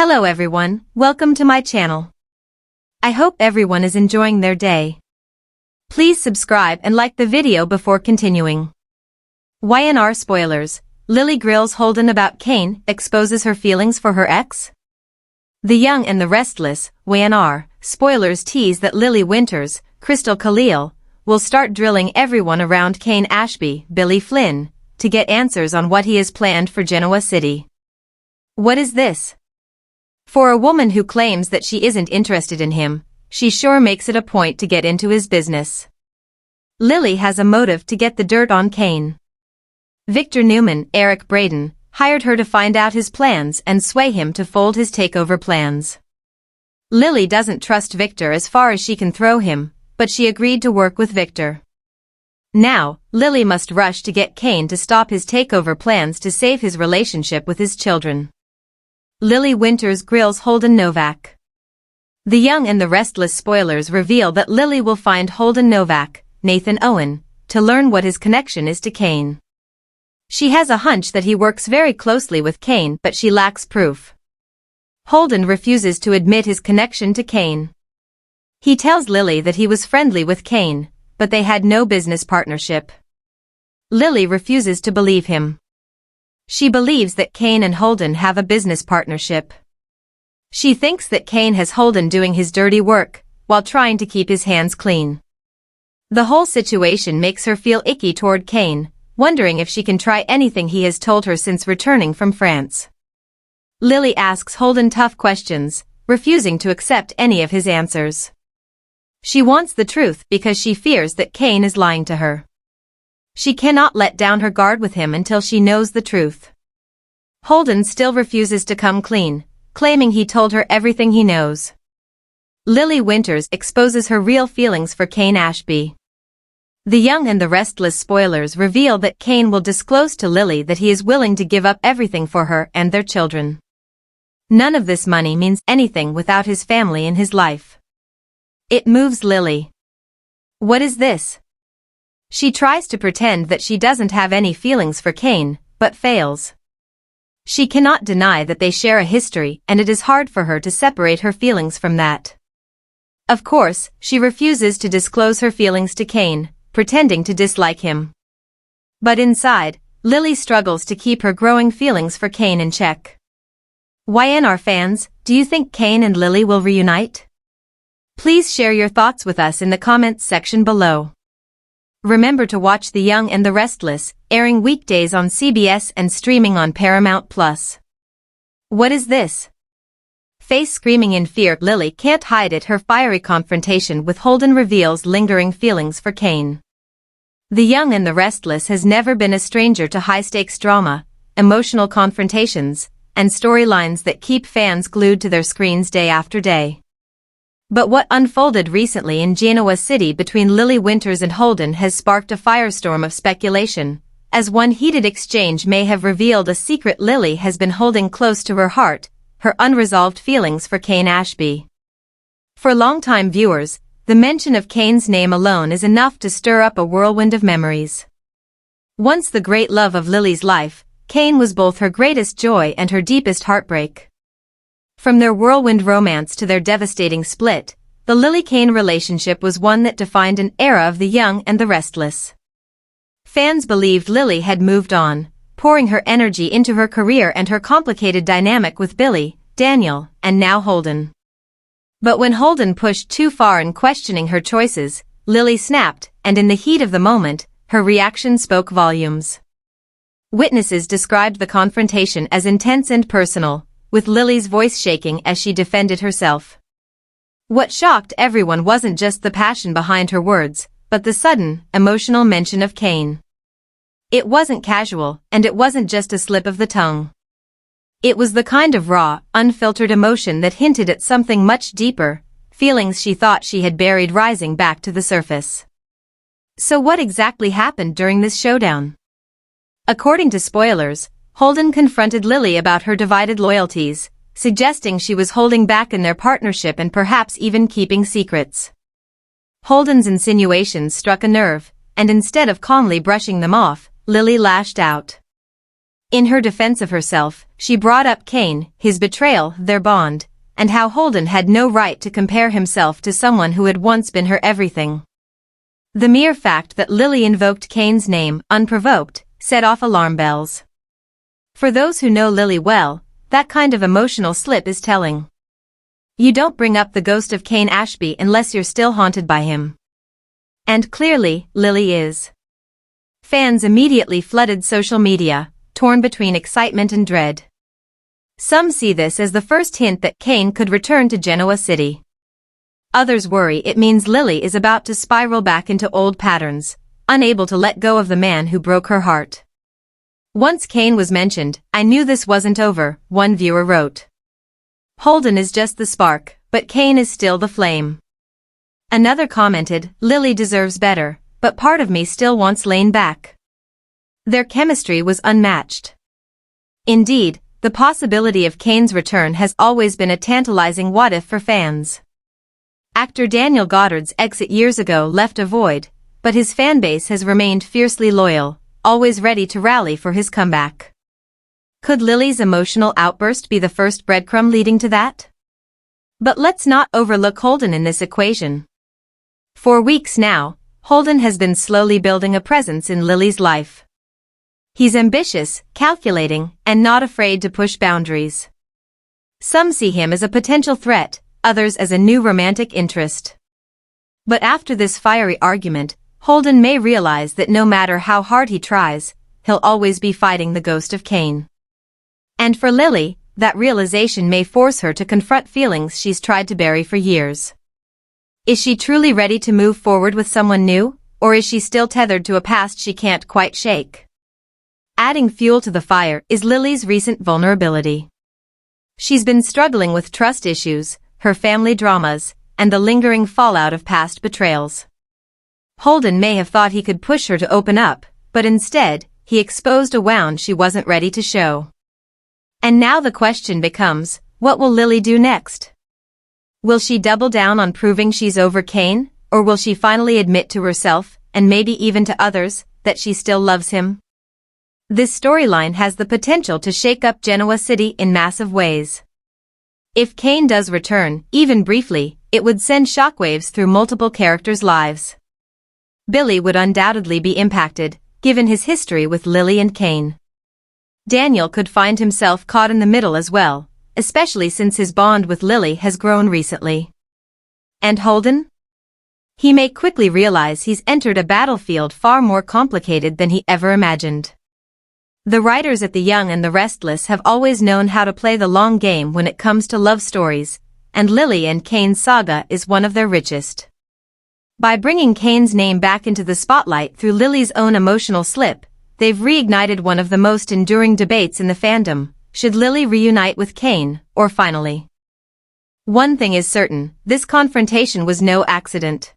Hello everyone, welcome to my channel. I hope everyone is enjoying their day. Please subscribe and like the video before continuing. Y&R spoilers, Lily grills Holden about Kane, exposes her feelings for her ex? The Young and the Restless, Y&R, spoilers tease that Lily Winters, Crystal Khalil, will start drilling everyone around Kane Ashby, Billy Flynn, to get answers on what he has planned for Genoa City. What is this? For a woman who claims that she isn't interested in him, she sure makes it a point to get into his business. Lily has a motive to get the dirt on Kane. Victor Newman, Eric Braden, hired her to find out his plans and sway him to fold his takeover plans. Lily doesn't trust Victor as far as she can throw him, but she agreed to work with Victor. Now, Lily must rush to get Kane to stop his takeover plans to save his relationship with his children. Lily Winters grills Holden Novak. The Young and the Restless spoilers reveal that Lily will find Holden Novak, Nathan Owen, to learn what his connection is to Kane. She has a hunch that he works very closely with Kane, but she lacks proof. Holden refuses to admit his connection to Kane. He tells Lily that he was friendly with Kane, but they had no business partnership. Lily refuses to believe him. She believes that Kane and Holden have a business partnership. She thinks that Kane has Holden doing his dirty work, while trying to keep his hands clean. The whole situation makes her feel icky toward Kane, wondering if she can try anything he has told her since returning from France. Lily asks Holden tough questions, refusing to accept any of his answers. She wants the truth because she fears that Kane is lying to her. She cannot let down her guard with him until she knows the truth. Holden still refuses to come clean, claiming he told her everything he knows. Lily Winters exposes her real feelings for Kane Ashby. The Young and the Restless spoilers reveal that Kane will disclose to Lily that he is willing to give up everything for her and their children. None of this money means anything without his family in his life. It moves Lily. What is this? She tries to pretend that she doesn't have any feelings for Kane, but fails. She cannot deny that they share a history, and it is hard for her to separate her feelings from that. Of course, she refuses to disclose her feelings to Kane, pretending to dislike him. But inside, Lily struggles to keep her growing feelings for Kane in check. Y&R fans, do you think Kane and Lily will reunite? Please share your thoughts with us in the comments section below. Remember to watch The Young and the Restless, airing weekdays on CBS and streaming on Paramount+. What is this? Face screaming in fear, Lily can't hide it. Her fiery confrontation with Holden reveals lingering feelings for Kane. The Young and the Restless has never been a stranger to high-stakes drama, emotional confrontations, and storylines that keep fans glued to their screens day after day. But what unfolded recently in Genoa City between Lily Winters and Holden has sparked a firestorm of speculation, as one heated exchange may have revealed a secret Lily has been holding close to her heart, her unresolved feelings for Kane Ashby. For longtime viewers, the mention of Kane's name alone is enough to stir up a whirlwind of memories. Once the great love of Lily's life, Kane was both her greatest joy and her deepest heartbreak. From their whirlwind romance to their devastating split, the Lily-Kane relationship was one that defined an era of the Young and the Restless. Fans believed Lily had moved on, pouring her energy into her career and her complicated dynamic with Billy, Daniel, and now Holden. But when Holden pushed too far in questioning her choices, Lily snapped, and in the heat of the moment, her reaction spoke volumes. Witnesses described the confrontation as intense and personal, with Lily's voice shaking as she defended herself. What shocked everyone wasn't just the passion behind her words, but the sudden, emotional mention of Kane. It wasn't casual, and it wasn't just a slip of the tongue. It was the kind of raw, unfiltered emotion that hinted at something much deeper, feelings she thought she had buried rising back to the surface. So what exactly happened during this showdown? According to spoilers, Holden confronted Lily about her divided loyalties, suggesting she was holding back in their partnership and perhaps even keeping secrets. Holden's insinuations struck a nerve, and instead of calmly brushing them off, Lily lashed out. In her defense of herself, she brought up Kane, his betrayal, their bond, and how Holden had no right to compare himself to someone who had once been her everything. The mere fact that Lily invoked Kane's name, unprovoked, set off alarm bells. For those who know Lily well, that kind of emotional slip is telling. You don't bring up the ghost of Kane Ashby unless you're still haunted by him. And clearly, Lily is. Fans immediately flooded social media, torn between excitement and dread. Some see this as the first hint that Kane could return to Genoa City. Others worry it means Lily is about to spiral back into old patterns, unable to let go of the man who broke her heart. Once Kane was mentioned, I knew this wasn't over, one viewer wrote. Holden is just the spark, but Kane is still the flame. Another commented, Lily deserves better, but part of me still wants Lane back. Their chemistry was unmatched. Indeed, the possibility of Kane's return has always been a tantalizing what-if for fans. Actor Daniel Goddard's exit years ago left a void, but his fanbase has remained fiercely loyal, always ready to rally for his comeback. Could Lily's emotional outburst be the first breadcrumb leading to that? But let's not overlook Holden in this equation. For weeks now, Holden has been slowly building a presence in Lily's life. He's ambitious, calculating, and not afraid to push boundaries. Some see him as a potential threat, others as a new romantic interest. But after this fiery argument, Holden may realize that no matter how hard he tries, he'll always be fighting the ghost of Kane. And for Lily, that realization may force her to confront feelings she's tried to bury for years. Is she truly ready to move forward with someone new, or is she still tethered to a past she can't quite shake? Adding fuel to the fire is Lily's recent vulnerability. She's been struggling with trust issues, her family dramas, and the lingering fallout of past betrayals. Holden may have thought he could push her to open up, but instead, he exposed a wound she wasn't ready to show. And now the question becomes, what will Lily do next? Will she double down on proving she's over Kane, or will she finally admit to herself, and maybe even to others, that she still loves him? This storyline has the potential to shake up Genoa City in massive ways. If Kane does return, even briefly, it would send shockwaves through multiple characters' lives. Billy would undoubtedly be impacted, given his history with Lily and Kane. Daniel could find himself caught in the middle as well, especially since his bond with Lily has grown recently. And Holden? He may quickly realize he's entered a battlefield far more complicated than he ever imagined. The writers at Y&R and the Restless have always known how to play the long game when it comes to love stories, and Lily and Kane's saga is one of their richest. By bringing Kane's name back into the spotlight through Lily's own emotional slip, they've reignited one of the most enduring debates in the fandom: should Lily reunite with Kane, or finally? One thing is certain, this confrontation was no accident.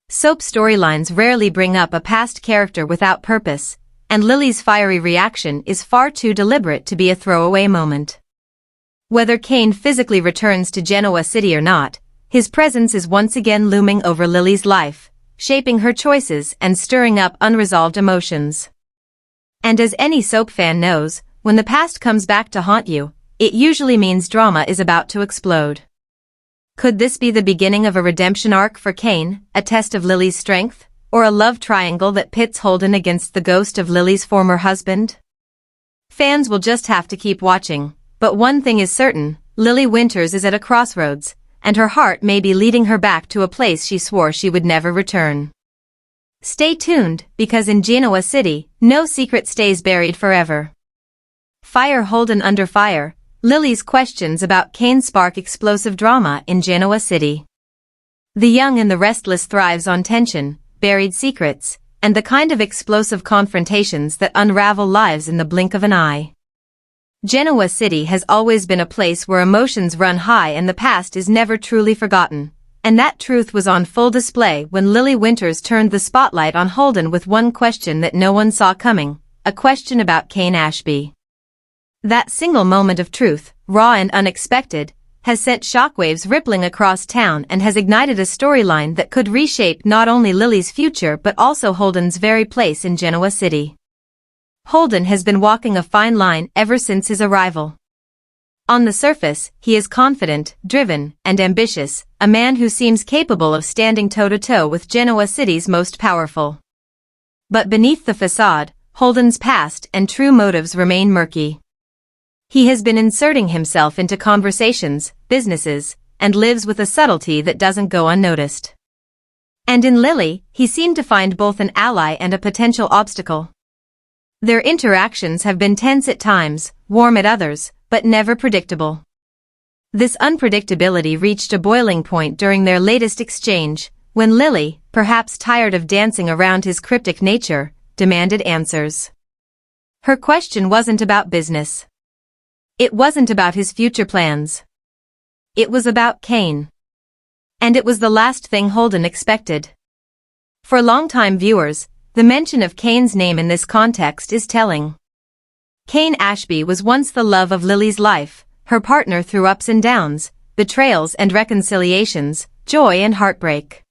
Soap storylines rarely bring up a past character without purpose, and Lily's fiery reaction is far too deliberate to be a throwaway moment. Whether Kane physically returns to Genoa City or not, his presence is once again looming over Lily's life, shaping her choices and stirring up unresolved emotions. And as any soap fan knows, when the past comes back to haunt you, it usually means drama is about to explode. Could this be the beginning of a redemption arc for Kane, a test of Lily's strength? Or a love triangle that pits Holden against the ghost of Lily's former husband? Fans will just have to keep watching, but one thing is certain, Lily Winters is at a crossroads, and her heart may be leading her back to a place she swore she would never return. Stay tuned, because in Genoa City, no secret stays buried forever. Fire Holden under fire, Lily's questions about Kane spark explosive drama in Genoa City. The Y&R and the Restless thrives on tension, buried secrets, and the kind of explosive confrontations that unravel lives in the blink of an eye. Genoa City has always been a place where emotions run high and the past is never truly forgotten, and that truth was on full display when Lily Winters turned the spotlight on Holden with one question that no one saw coming, a question about Kane Ashby. That single moment of truth, raw and unexpected, has sent shockwaves rippling across town and has ignited a storyline that could reshape not only Lily's future but also Holden's very place in Genoa City. Holden has been walking a fine line ever since his arrival. On the surface, he is confident, driven, and ambitious, a man who seems capable of standing toe-to-toe with Genoa City's most powerful. But beneath the facade, Holden's past and true motives remain murky. He has been inserting himself into conversations, businesses, and lives with a subtlety that doesn't go unnoticed. And in Lily, he seemed to find both an ally and a potential obstacle. Their interactions have been tense at times, warm at others, but never predictable. This unpredictability reached a boiling point during their latest exchange, when Lily, perhaps tired of dancing around his cryptic nature, demanded answers. Her question wasn't about business. It wasn't about his future plans. It was about Kane. And it was the last thing Holden expected. For longtime viewers, the mention of Kane's name in this context is telling. Kane Ashby was once the love of Lily's life, her partner through ups and downs, betrayals and reconciliations, joy and heartbreak.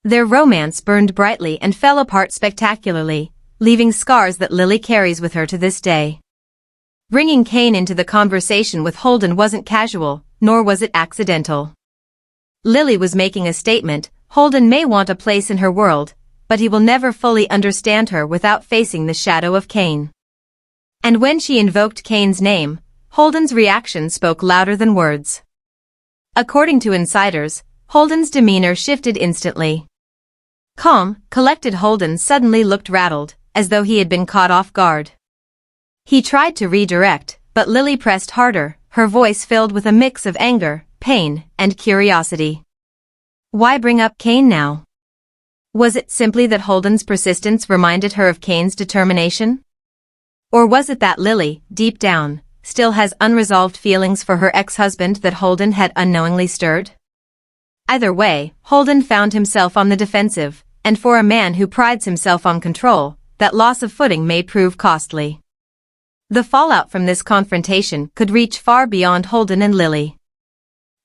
Their romance burned brightly and fell apart spectacularly, leaving scars that Lily carries with her to this day. Bringing Kane into the conversation with Holden wasn't casual, nor was it accidental. Lily was making a statement. Holden may want a place in her world, but he will never fully understand her without facing the shadow of Kane. And when she invoked Kane's name, Holden's reaction spoke louder than words. According to insiders, Holden's demeanor shifted instantly. Calm, collected Holden suddenly looked rattled, as though he had been caught off guard. He tried to redirect, but Lily pressed harder, her voice filled with a mix of anger, pain, and curiosity. Why bring up Kane now? Was it simply that Holden's persistence reminded her of Kane's determination? Or was it that Lily, deep down, still has unresolved feelings for her ex-husband that Holden had unknowingly stirred? Either way, Holden found himself on the defensive, and for a man who prides himself on control, that loss of footing may prove costly. The fallout from this confrontation could reach far beyond Holden and Lily.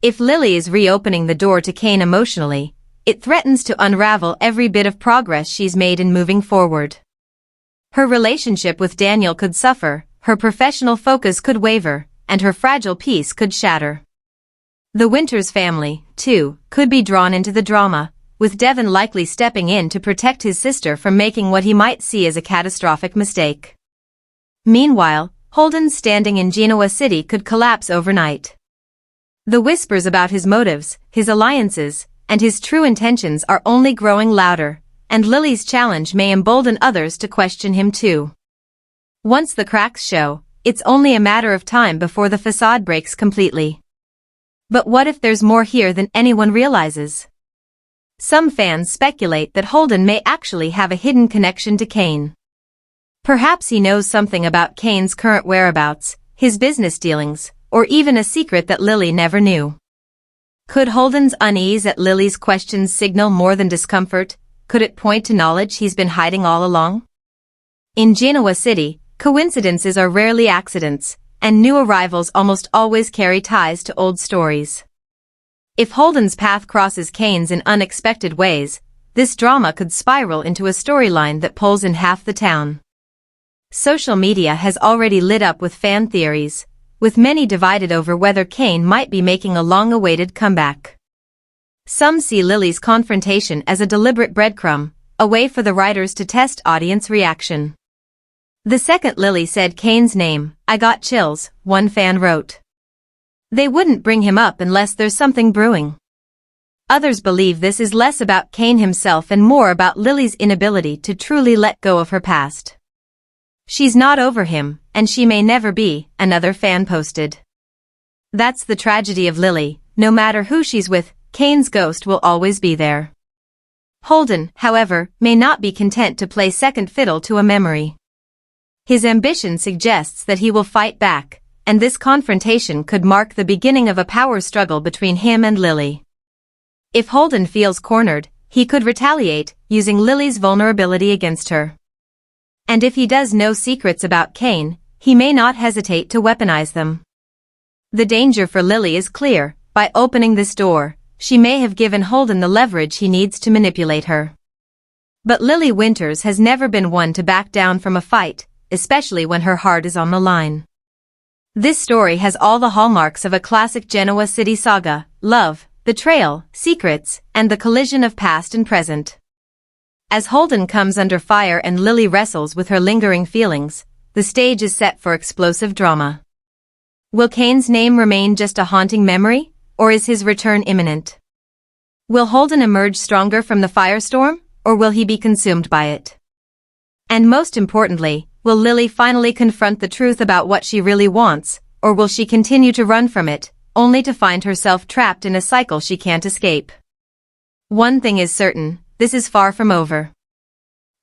If Lily is reopening the door to Kane emotionally, it threatens to unravel every bit of progress she's made in moving forward. Her relationship with Daniel could suffer, her professional focus could waver, and her fragile peace could shatter. The Winters family, too, could be drawn into the drama, with Devon likely stepping in to protect his sister from making what he might see as a catastrophic mistake. Meanwhile, Holden's standing in Genoa City could collapse overnight. The whispers about his motives, his alliances, and his true intentions are only growing louder, and Lily's challenge may embolden others to question him too. Once the cracks show, it's only a matter of time before the facade breaks completely. But what if there's more here than anyone realizes? Some fans speculate that Holden may actually have a hidden connection to Kane. Perhaps he knows something about Kane's current whereabouts, his business dealings, or even a secret that Lily never knew. Could Holden's unease at Lily's questions signal more than discomfort? Could it point to knowledge he's been hiding all along? In Genoa City, coincidences are rarely accidents, and new arrivals almost always carry ties to old stories. If Holden's path crosses Kane's in unexpected ways, this drama could spiral into a storyline that pulls in half the town. Social media has already lit up with fan theories, with many divided over whether Kane might be making a long-awaited comeback. Some see Lily's confrontation as a deliberate breadcrumb, a way for the writers to test audience reaction. The second Lily said Kane's name, "I got chills," one fan wrote. They wouldn't bring him up unless there's something brewing. Others believe this is less about Kane himself and more about Lily's inability to truly let go of her past. She's not over him, and she may never be, another fan posted. That's the tragedy of Lily. No matter who she's with, Kane's ghost will always be there. Holden, however, may not be content to play second fiddle to a memory. His ambition suggests that he will fight back, and this confrontation could mark the beginning of a power struggle between him and Lily. If Holden feels cornered, he could retaliate, using Lily's vulnerability against her. And if he does know secrets about Kane, he may not hesitate to weaponize them. The danger for Lily is clear. By opening this door, she may have given Holden the leverage he needs to manipulate her. But Lily Winters has never been one to back down from a fight, especially when her heart is on the line. This story has all the hallmarks of a classic Genoa City saga: love, betrayal, secrets, and the collision of past and present. As Holden comes under fire and Lily wrestles with her lingering feelings, the stage is set for explosive drama. Will Kane's name remain just a haunting memory, or is his return imminent? Will Holden emerge stronger from the firestorm, or will he be consumed by it? And most importantly, will Lily finally confront the truth about what she really wants, or will she continue to run from it, only to find herself trapped in a cycle she can't escape? One thing is certain: this is far from over.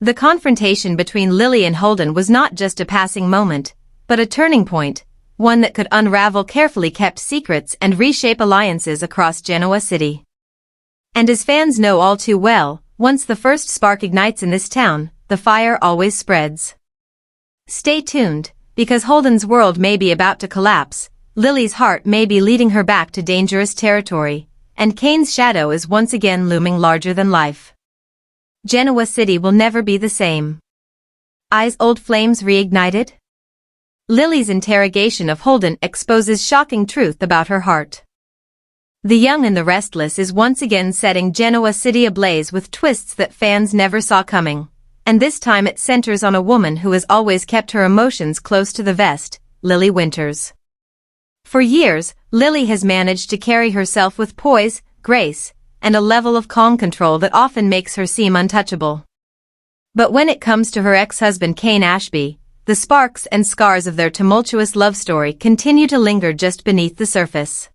The confrontation between Lily and Holden was not just a passing moment, but a turning point, one that could unravel carefully kept secrets and reshape alliances across Genoa City. And as fans know all too well, once the first spark ignites in this town, the fire always spreads. Stay tuned, because Holden's world may be about to collapse, Lily's heart may be leading her back to dangerous territory, and Kane's shadow is once again looming larger than life. Genoa City will never be the same. Eyes old flames reignited? Lily's interrogation of Holden exposes shocking truth about her heart. The young and the restless is once again setting Genoa City ablaze with twists that fans never saw coming, and this time it centers on a woman who has always kept her emotions close to the vest, Lily Winters. For years, Lily has managed to carry herself with poise, grace, and a level of calm control that often makes her seem untouchable. But when it comes to her ex-husband Kane Ashby, the sparks and scars of their tumultuous love story continue to linger just beneath the surface.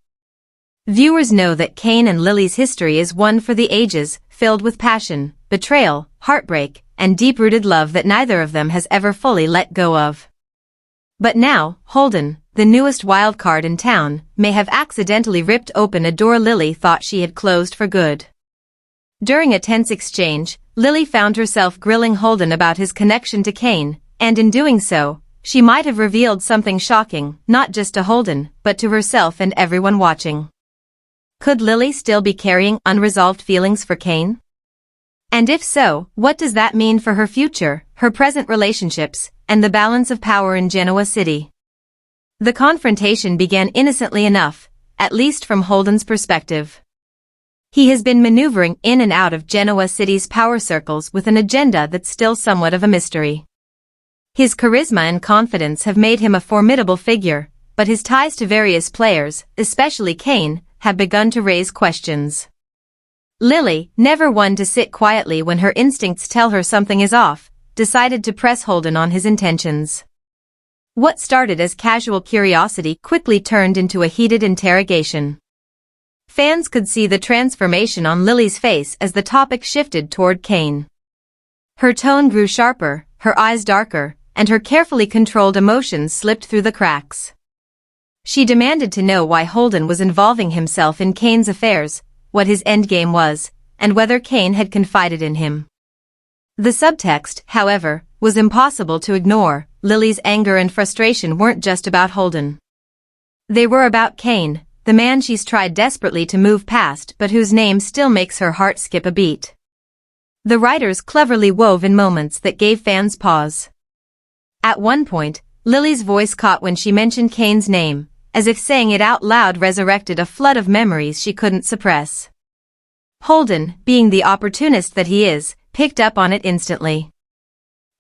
Viewers know that Kane and Lily's history is one for the ages, filled with passion, betrayal, heartbreak, and deep-rooted love that neither of them has ever fully let go of. But now, Holden, the newest wild card in town, may have accidentally ripped open a door Lily thought she had closed for good. During a tense exchange, Lily found herself grilling Holden about his connection to Kane, and in doing so, she might have revealed something shocking, not just to Holden, but to herself and everyone watching. Could Lily still be carrying unresolved feelings for Kane? And if so, what does that mean for her future, her present relationships, and the balance of power in Genoa City? The confrontation began innocently enough, at least from Holden's perspective. He has been maneuvering in and out of Genoa City's power circles with an agenda that's still somewhat of a mystery. His charisma and confidence have made him a formidable figure, but his ties to various players, especially Kane, have begun to raise questions. Lily, never one to sit quietly when her instincts tell her something is off, decided to press Holden on his intentions. What started as casual curiosity quickly turned into a heated interrogation. Fans could see the transformation on Lily's face as the topic shifted toward Kane. Her tone grew sharper, her eyes darker, and her carefully controlled emotions slipped through the cracks. She demanded to know why Holden was involving himself in Kane's affairs, what his endgame was, and whether Kane had confided in him. The subtext, however, was impossible to ignore. Lily's anger and frustration weren't just about Holden. They were about Kane, the man she's tried desperately to move past but whose name still makes her heart skip a beat. The writers cleverly wove in moments that gave fans pause. At one point, Lily's voice caught when she mentioned Kane's name, as if saying it out loud resurrected a flood of memories she couldn't suppress. Holden, being the opportunist that he is, picked up on it instantly.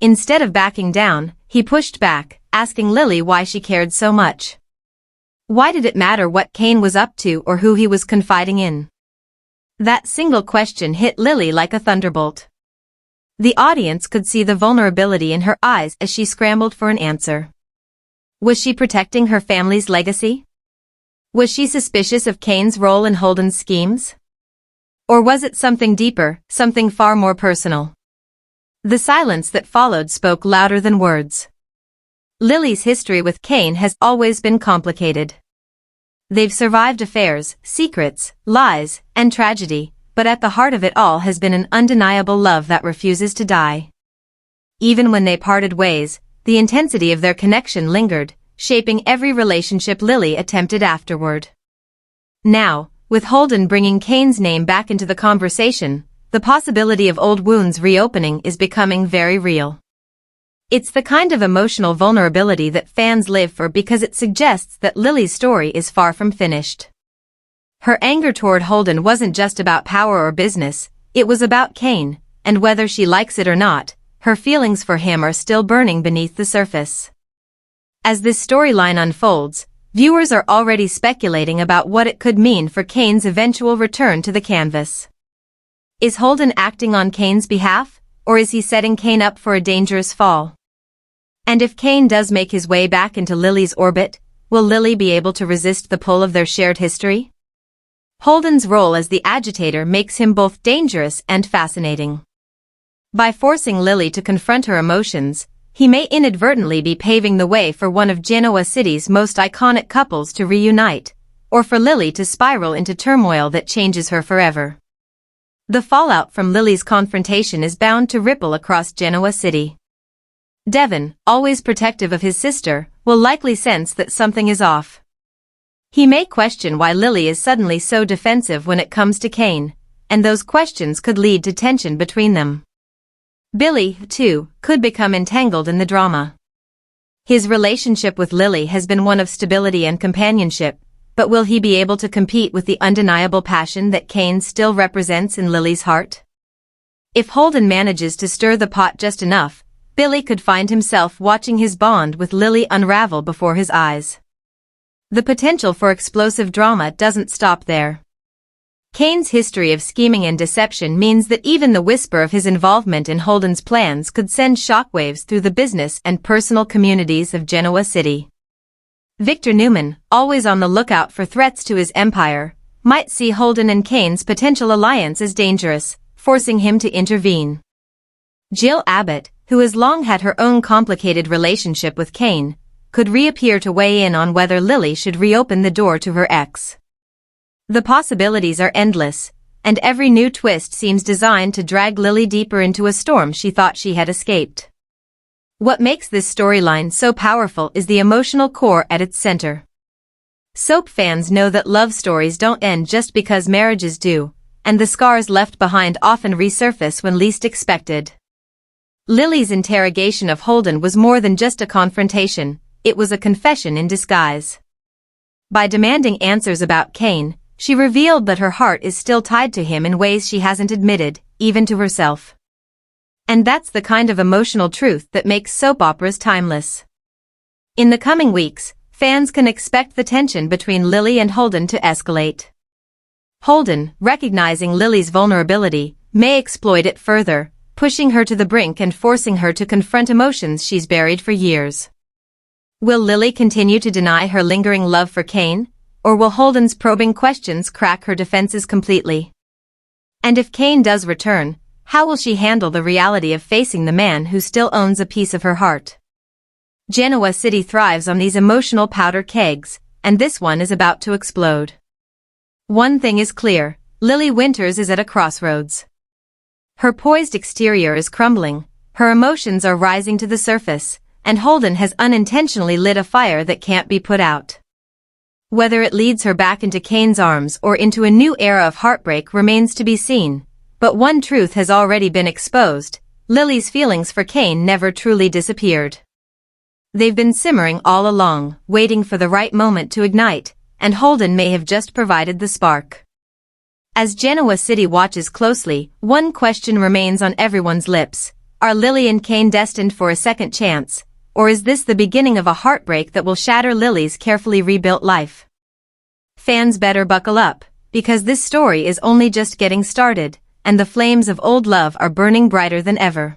Instead of backing down, he pushed back, asking Lily why she cared so much. Why did it matter what Kane was up to or who he was confiding in? That single question hit Lily like a thunderbolt. The audience could see the vulnerability in her eyes as she scrambled for an answer. Was she protecting her family's legacy? Was she suspicious of Kane's role in Holden's schemes? Or was it something deeper, something far more personal? The silence that followed spoke louder than words. Lily's history with Kane has always been complicated. They've survived affairs, secrets, lies, and tragedy, but at the heart of it all has been an undeniable love that refuses to die. Even when they parted ways, the intensity of their connection lingered, shaping every relationship Lily attempted afterward. Now, with Holden bringing Kane's name back into the conversation, the possibility of old wounds reopening is becoming very real. It's the kind of emotional vulnerability that fans live for because it suggests that Lily's story is far from finished. Her anger toward Holden wasn't just about power or business, it was about Kane, and whether she likes it or not, her feelings for him are still burning beneath the surface. As this storyline unfolds, viewers are already speculating about what it could mean for Kane's eventual return to the canvas. Is Holden acting on Kane's behalf, or is he setting Kane up for a dangerous fall? And if Kane does make his way back into Lily's orbit, will Lily be able to resist the pull of their shared history? Holden's role as the agitator makes him both dangerous and fascinating. By forcing Lily to confront her emotions, he may inadvertently be paving the way for one of Genoa City's most iconic couples to reunite, or for Lily to spiral into turmoil that changes her forever. The fallout from Lily's confrontation is bound to ripple across Genoa City. Devon, always protective of his sister, will likely sense that something is off. He may question why Lily is suddenly so defensive when it comes to Kane, and those questions could lead to tension between them. Billy, too, could become entangled in the drama. His relationship with Lily has been one of stability and companionship, but will he be able to compete with the undeniable passion that Kane still represents in Lily's heart? If Holden manages to stir the pot just enough, Billy could find himself watching his bond with Lily unravel before his eyes. The potential for explosive drama doesn't stop there. Kane's history of scheming and deception means that even the whisper of his involvement in Holden's plans could send shockwaves through the business and personal communities of Genoa City. Victor Newman, always on the lookout for threats to his empire, might see Holden and Kane's potential alliance as dangerous, forcing him to intervene. Jill Abbott, who has long had her own complicated relationship with Kane, could reappear to weigh in on whether Lily should reopen the door to her ex. The possibilities are endless, and every new twist seems designed to drag Lily deeper into a storm she thought she had escaped. What makes this storyline so powerful is the emotional core at its center. Soap fans know that love stories don't end just because marriages do, and the scars left behind often resurface when least expected. Lily's interrogation of Holden was more than just a confrontation, it was a confession in disguise. By demanding answers about Kane, she revealed that her heart is still tied to him in ways she hasn't admitted, even to herself. And that's the kind of emotional truth that makes soap operas timeless. In the coming weeks, fans can expect the tension between Lily and Holden to escalate. Holden, recognizing Lily's vulnerability, may exploit it further, pushing her to the brink and forcing her to confront emotions she's buried for years. Will Lily continue to deny her lingering love for Kane, or will Holden's probing questions crack her defenses completely? And if Kane does return, how will she handle the reality of facing the man who still owns a piece of her heart? Genoa City thrives on these emotional powder kegs, and this one is about to explode. One thing is clear, Lily Winters is at a crossroads. Her poised exterior is crumbling, her emotions are rising to the surface, and Holden has unintentionally lit a fire that can't be put out. Whether it leads her back into Kane's arms or into a new era of heartbreak remains to be seen, but one truth has already been exposed, Lily's feelings for Kane never truly disappeared. They've been simmering all along, waiting for the right moment to ignite, and Holden may have just provided the spark. As Genoa City watches closely, one question remains on everyone's lips. Are Lily and Kane destined for a second chance, or is this the beginning of a heartbreak that will shatter Lily's carefully rebuilt life? Fans better buckle up, because this story is only just getting started, and the flames of old love are burning brighter than ever.